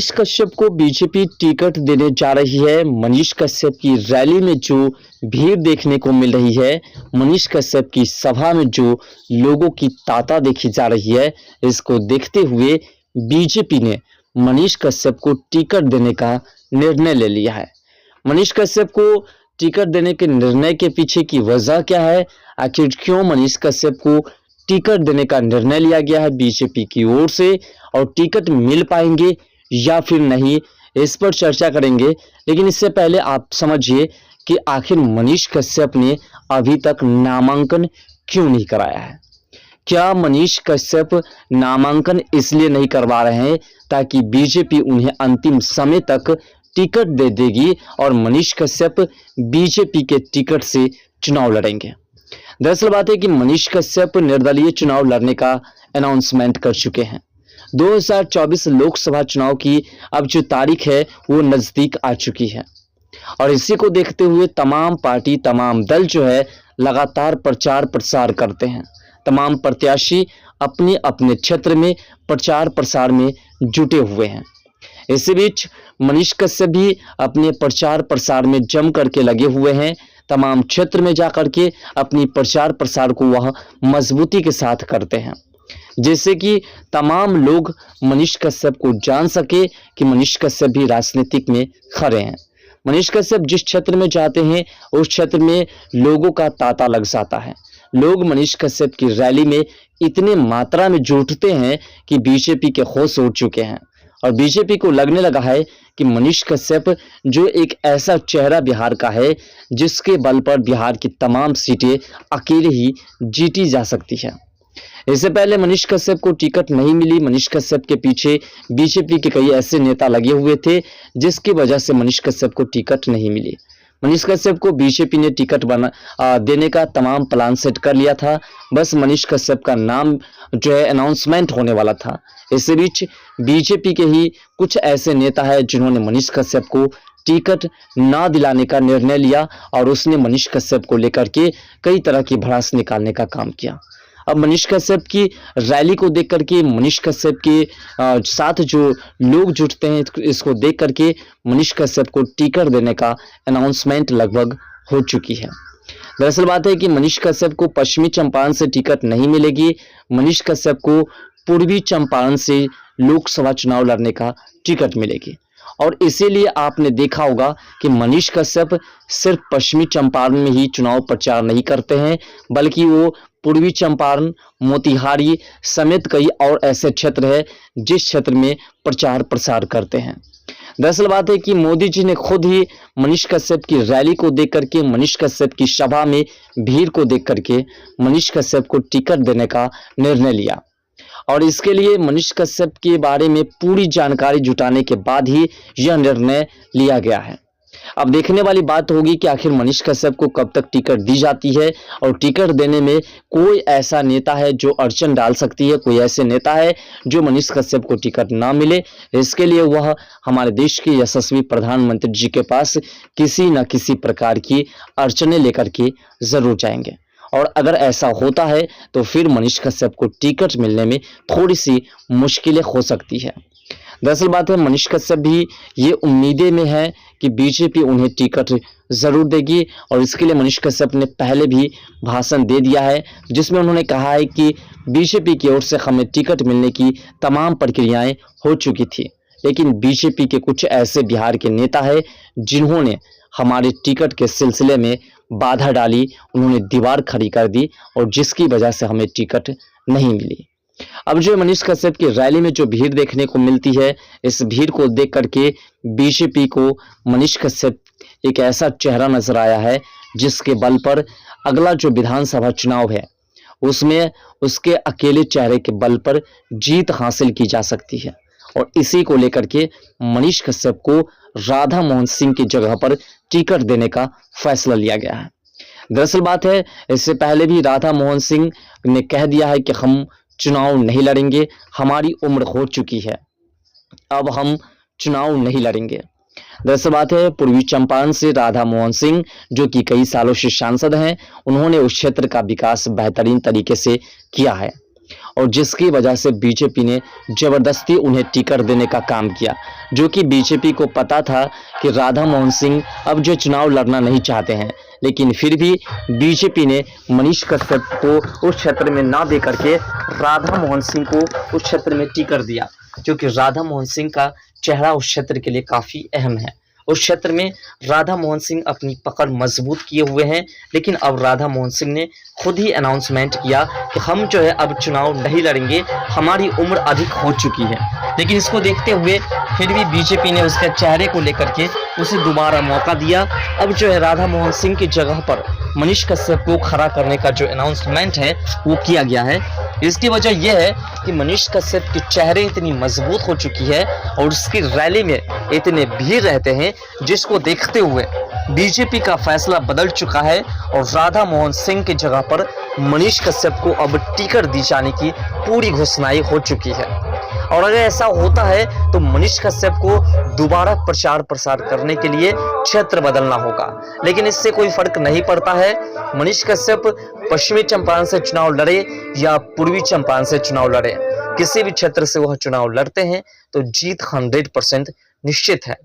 मनीष कश्यप को BJP ticket देने जा रही है। मनीष कश्यप की रैली में जो भीड़ देखने को मिल रही है, मनीष कश्यप की सभा में जो लोगों की तांता देखी जा रही है, इसको देखते हुए बीजेपी ने मनीष कश्यप को टिकट देने का निर्णय ले लिया है। मनीष कश्यप को टिकट देने के निर्णय के पीछे की वजह क्या है, आखिर क्यों मनीष कश्यप को टिकट देने का निर्णय लिया गया है बीजेपी की ओर से, और टिकट मिल पाएंगे या फिर नहीं, इस पर चर्चा करेंगे। लेकिन इससे पहले आप समझिए कि आखिर मनीष कश्यप ने अभी तक नामांकन क्यों नहीं कराया है। क्या मनीष कश्यप नामांकन इसलिए नहीं करवा रहे हैं ताकि बीजेपी उन्हें अंतिम समय तक टिकट दे देगी और मनीष कश्यप बीजेपी के टिकट से चुनाव लड़ेंगे। दरअसल बात है कि मनीष कश्यप निर्दलीय चुनाव लड़ने का अनाउंसमेंट कर चुके हैं। 2024 लोकसभा चुनाव की अब जो तारीख है वो नजदीक आ चुकी है और इसी को देखते हुए तमाम पार्टी, तमाम दल जो है लगातार प्रचार प्रसार करते हैं। तमाम प्रत्याशी अपने अपने क्षेत्र में प्रचार प्रसार में जुटे हुए हैं। इसी बीच मनीष कश्यप भी अपने प्रचार प्रसार में जम करके लगे हुए हैं। तमाम क्षेत्र में जाकर के अपनी प्रचार प्रसार को वह मजबूती के साथ करते हैं, जैसे कि तमाम लोग मनीष कश्यप को जान सके कि मनीष कश्यप भी राजनीतिक में खड़े हैं। मनीष कश्यप जिस क्षेत्र में जाते हैं उस क्षेत्र में लोगों का तांता लग जाता है। लोग मनीष कश्यप की रैली में इतने मात्रा में जुटते हैं कि बीजेपी के होश उड़ चुके हैं और बीजेपी को लगने लगा है कि मनीष कश्यप जो एक ऐसा चेहरा बिहार का है जिसके बल पर बिहार की तमाम सीटें अकेले ही जीती जा सकती है। इससे पहले मनीष कश्यप को टिकट नहीं मिली। मनीष कश्यप के पीछे बीजेपी के कई ऐसे नेता लगे हुए थे जिसकी वजह से मनीष कश्यप को टिकट नहीं मिली। मनीष कश्यप को बीजेपी ने टिकट देने का तमाम प्लान सेट कर लिया था। बस मनीष कश्यप का नाम जो है अनाउंसमेंट होने वाला था। इसी बीच बीजेपी के ही कुछ ऐसे नेता है जिन्होंने मनीष कश्यप को टिकट ना दिलाने का निर्णय लिया और उसने मनीष कश्यप को लेकर के कई तरह की भड़ास निकालने का काम किया। अब मनीष कश्यप की रैली को देख करके, मनीष कश्यप के साथ जो लोग जुटते हैं, इसको देख करके मनीष कश्यप को टिकट देने का अनाउंसमेंट लगभग हो चुकी है। दरअसल बात है कि मनीष कश्यप को पश्चिमी चंपारण से टिकट नहीं मिलेगी। मनीष कश्यप को पूर्वी चंपारण से लोकसभा चुनाव लड़ने का टिकट मिलेगी और इसीलिए आपने देखा होगा कि मनीष कश्यप सिर्फ पश्चिमी चंपारण में ही चुनाव प्रचार नहीं करते हैं, बल्कि वो पूर्वी चंपारण, मोतिहारी समेत कई और ऐसे क्षेत्र है जिस क्षेत्र में प्रचार प्रसार करते हैं। दरअसल बात है कि मोदी जी ने खुद ही मनीष कश्यप की रैली को देख करके, मनीष कश्यप की सभा में भीड़ को देख करके मनीष कश्यप को टिकट देने का निर्णय लिया और इसके लिए मनीष कश्यप के बारे में पूरी जानकारी जुटाने के बाद ही यह निर्णय लिया गया है। अब देखने वाली बात होगी कि आखिर मनीष कश्यप को कब तक टिकट दी जाती है और टिकट देने में कोई ऐसा नेता है जो अड़चन डाल सकती है, कोई ऐसे नेता है जो मनीष कश्यप को टिकट ना मिले। इसके लिए वह हमारे देश के यशस्वी प्रधानमंत्री जी के पास किसी न किसी प्रकार की अड़चनें लेकर के जरूर जाएंगे और अगर ऐसा होता है तो फिर मनीष कश्यप को टिकट मिलने में थोड़ी सी मुश्किलें हो सकती है। दरअसल बात है मनीष कश्यप भी ये उम्मीदें में है कि बीजेपी उन्हें टिकट जरूर देगी और इसके लिए मनीष कश्यप ने पहले भी भाषण दे दिया है जिसमें उन्होंने कहा है कि बीजेपी की ओर से हमें टिकट मिलने की तमाम प्रक्रियाएं हो चुकी थी, लेकिन बीजेपी के कुछ ऐसे बिहार के नेता है जिन्होंने हमारे टिकट के सिलसिले में बाधा डाली, उन्होंने दीवार खड़ी कर दी और जिसकी वजह से हमें टिकट नहीं मिली। अब जो मनीष कश्यप की रैली में जो भीड़ देखने को मिलती है, इस भीड़ को देख करके बीजेपी को मनीष कश्यप एक ऐसा चेहरा नजर आया है जिसके बल पर अगला जो विधानसभा चुनाव है उसमें उसके अकेले चेहरे के बल पर जीत हासिल की जा सकती है और इसी को लेकर के मनीष कश्यप को राधा मोहन सिंह की जगह पर टिकट देने का फैसला लिया गया है। दरअसल बात है इससे पहले भी राधा मोहन सिंह ने कह दिया है कि हम चुनाव नहीं लड़ेंगे, हमारी उम्र हो चुकी है, अब हम चुनाव नहीं लड़ेंगे। दरअसल बात है पूर्वी चंपारण से राधा मोहन सिंह जो कि कई सालों से सांसद हैं, उन्होंने उस क्षेत्र का विकास बेहतरीन तरीके से किया है और जिसकी वजह से बीजेपी ने जबरदस्ती उन्हें टिकट देने का काम किया, जो कि बीजेपी को पता था कि राधा मोहन सिंह अब जो चुनाव लड़ना नहीं चाहते हैं, लेकिन फिर भी बीजेपी ने मनीष कश्यप को उस क्षेत्र में ना दे करके राधा मोहन सिंह को उस क्षेत्र में टिकट दिया, क्योंकि राधा मोहन सिंह का चेहरा उस क्षेत्र के लिए काफ़ी अहम है। उस क्षेत्र में राधा मोहन सिंह अपनी पकड़ मजबूत किए हुए हैं, लेकिन अब राधा मोहन सिंह ने खुद ही अनाउंसमेंट किया कि हम जो है अब चुनाव नहीं लड़ेंगे, हमारी उम्र अधिक हो चुकी है। लेकिन इसको देखते हुए फिर भी बीजेपी ने उसके चेहरे को लेकर के उसे दोबारा मौका दिया। अब जो है राधा मोहन सिंह की जगह पर मनीष कश्यप को खड़ा करने का जो अनाउंसमेंट है वो किया गया है। इसकी वजह यह है कि मनीष कश्यप के चेहरे इतनी मजबूत हो चुकी है और उसकी रैली में इतने भीड़ रहते हैं, जिसको देखते हुए बीजेपी का फैसला बदल चुका है और राधा मोहन सिंह की जगह पर मनीष कश्यप को अब टिकट दी जाने की पूरी घोषणाएं हो चुकी है। और अगर ऐसा होता है तो मनीष कश्यप को दोबारा प्रचार प्रसार करने के लिए क्षेत्र बदलना होगा, लेकिन इससे कोई फर्क नहीं पड़ता है। मनीष कश्यप पश्चिमी चंपारण से चुनाव लड़े या पूर्वी चंपारण से चुनाव लड़े, किसी भी क्षेत्र से वह चुनाव लड़ते हैं तो जीत 100% निश्चित है।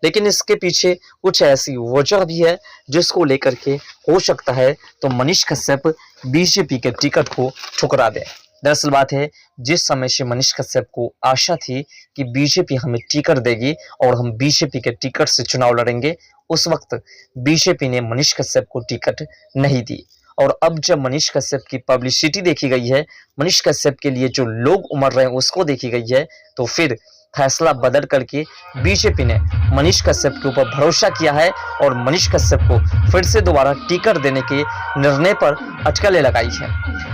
लेकिन इसके पीछे कुछ ऐसी वजह भी है जिसको लेकर के हो सकता है तो मनीष कश्यप बीजेपी के टिकट को ठुकरा दे। दरअसल बात है, जिस समय से मनीष कश्यप को आशा थी कि बीजेपी हमें टिकट देगी और हम बीजेपी के टिकट से चुनाव लड़ेंगे, उस वक्त बीजेपी ने मनीष कश्यप को टिकट नहीं दी। और अब जब मनीष कश्यप की पब्लिसिटी देखी गई है, मनीष कश्यप के लिए जो लोग उमड़ रहे हैं उसको देखी गई है, तो फिर फैसला बदल करके बीजेपी ने मनीष कश्यप के ऊपर भरोसा किया है और मनीष कश्यप को फिर से दोबारा टिकट देने के निर्णय पर अटकलें लगाई है।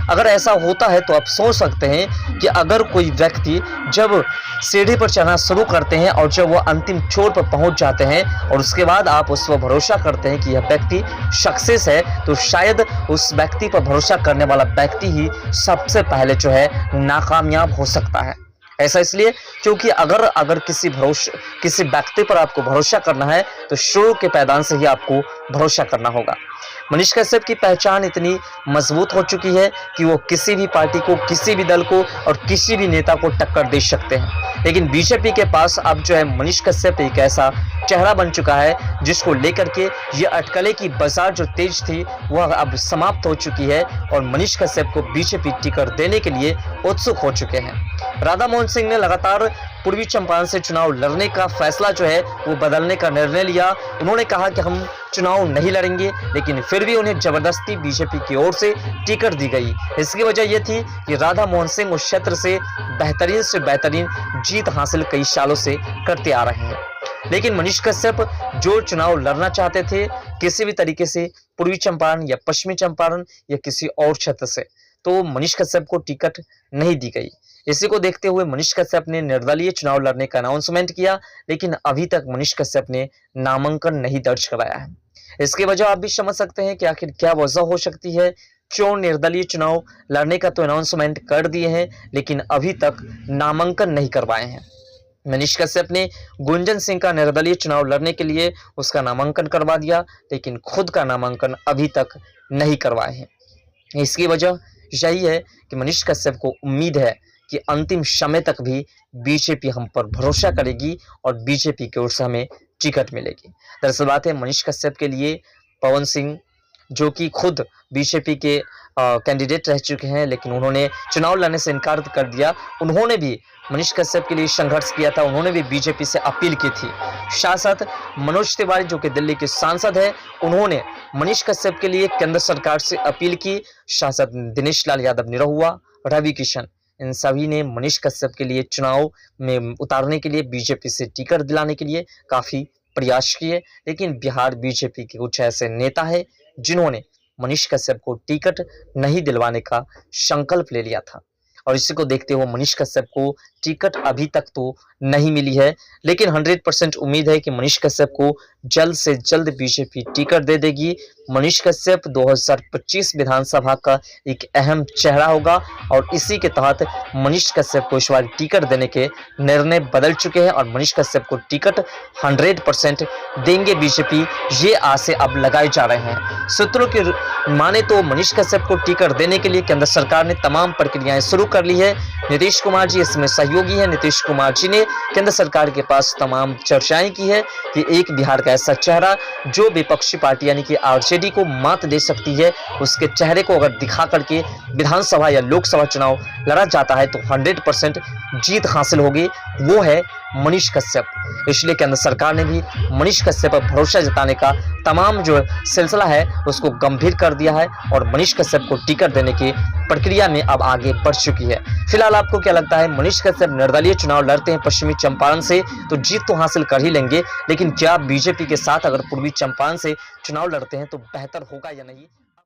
अगर ऐसा होता है तो आप सोच सकते हैं कि अगर कोई व्यक्ति जब सीढ़ी पर चढ़ना शुरू करते हैं और जब वो अंतिम छोर पर पहुंच जाते हैं और उसके बाद आप उस पर भरोसा करते हैं कि यह व्यक्ति सक्सेस है, तो शायद उस व्यक्ति पर भरोसा करने वाला व्यक्ति ही सबसे पहले जो है नाकामयाब हो सकता है। ऐसा इसलिए क्योंकि अगर किसी व्यक्ति पर आपको भरोसा करना है तो शुरू के पैदान से ही आपको भरोसा करना होगा। मनीष कश्यप की पहचान इतनी मजबूत हो चुकी है कि वो किसी भी पार्टी को, किसी भी दल को और किसी भी नेता को टक्कर दे सकते हैं। लेकिन बीजेपी के पास अब जो है मनीष कश्यप एक ऐसा चेहरा बन चुका है जिसको लेकर के ये अटकलें की बाजार जो तेज थी वह अब समाप्त हो चुकी है और मनीष कश्यप को बीजेपी टिकट देने के लिए उत्सुक हो चुके हैं। राधा मोहन सिंह ने लगातार पूर्वी चंपारण से चुनाव लड़ने का फैसला जो है वो बदलने का निर्णय लिया। उन्होंने कहा कि हम चुनाव नहीं लड़ेंगे, लेकिन फिर भी उन्हें जबरदस्ती बीजेपी की ओर से टिकट दी गई। इसकी वजह यह थी कि राधा मोहन सिंह उस क्षेत्र से बेहतरीन जीत हासिल कई सालों से करते आ रहे हैं। लेकिन मनीष कश्यप जो चुनाव लड़ना चाहते थे किसी भी तरीके से पूर्वी चंपारण या पश्चिमी चंपारण या किसी और क्षेत्र से, तो मनीष कश्यप को टिकट नहीं दी गई। इसी को देखते हुए मनीष कश्यप ने निर्दलीय चुनाव लड़ने का अनाउंसमेंट किया, लेकिन अभी तक मनीष कश्यप ने नामांकन नहीं दर्ज कराया है। इसकी वजह आप भी समझ सकते हैं कि आखिर क्या वजह हो सकती है, क्यों निर्दलीय चुनाव लड़ने का तो अनाउंसमेंट कर दिए हैं लेकिन अभी तक नामांकन नहीं करवाए हैं। मनीष कश्यप ने गुंजन सिंह का निर्दलीय चुनाव लड़ने के लिए उसका नामांकन करवा दिया, लेकिन खुद का नामांकन अभी तक नहीं करवाए हैं। इसकी वजह यही है कि मनीष कश्यप को उम्मीद है कि अंतिम समय तक भी बीजेपी हम पर भरोसा करेगी और बीजेपी की ओर से हमें टिकट मिलेगी। दरअसल बात है, मनीष कश्यप के लिए पवन सिंह जो कि खुद बीजेपी के कैंडिडेट रह चुके हैं, लेकिन उन्होंने चुनाव लड़ने से इनकार कर दिया। उन्होंने भी मनीष कश्यप के लिए संघर्ष किया था, उन्होंने भी बीजेपी से अपील की थी। साथ साथ मनोज तिवारी जो कि दिल्ली के सांसद है, उन्होंने मनीष कश्यप के लिए केंद्र सरकार से अपील की। सांसद दिनेश लाल यादव निरहुआ, रवि किशन, इन सभी ने मनीष कश्यप के लिए चुनाव में उतारने के लिए, बीजेपी से टिकट दिलाने के लिए काफी प्रयास किए। लेकिन बिहार बीजेपी के कुछ ऐसे नेता है जिन्होंने मनीष कश्यप को टिकट नहीं दिलवाने का संकल्प ले लिया था और इसी को देखते हुए मनीष कश्यप को टिकट अभी तक तो नहीं मिली है, लेकिन 100% उम्मीद है कि मनीष कश्यप को जल्द से जल्द बीजेपी टिकट दे देगी। मनीष कश्यप 2025 विधानसभा का एक अहम चेहरा होगा और इसी के तहत मनीष कश्यप को इस बार टिकट देने के निर्णय बदल चुके हैं और मनीष कश्यप को टिकट 100% देंगे बीजेपी, ये आसे अब लगाए जा रहे हैं। सूत्रों की माने तो मनीष कश्यप को टिकट देने के लिए केंद्र सरकार ने तमाम प्रक्रियाएं शुरू कर ली है। नीतीश कुमार जी इसमें सहयोगी है। नीतीश कुमार जी ने केंद्र सरकार के पास तमाम चर्चाएं की है कि एक बिहार का ऐसा चेहरा जो विपक्षी पार्टी यानी कि आरजेडी को मात दे सकती है, उसके चेहरे को अगर दिखा करके विधानसभा या लोकसभा चुनाव लड़ा जाता है तो 100% जीत हासिल होगी, वो है मनीष कश्यप। इसलिए केंद्र सरकार ने भी मनीष कश्यप पर भरोसा जताने का तमाम जो सिलसिला है उसको गंभीर कर दिया है और मनीष कश्यप को टिकट देने की प्रक्रिया में अब आगे बढ़ चुकी है। फिलहाल आपको क्या लगता है, मनीष कश्यप निर्दलीय चुनाव लड़ते हैं पश्चिमी चंपारण से तो जीत तो हासिल कर ही लेंगे, लेकिन क्या बीजेपी के साथ अगर पूर्वी चंपारण से चुनाव लड़ते हैं तो बेहतर होगा या नहीं?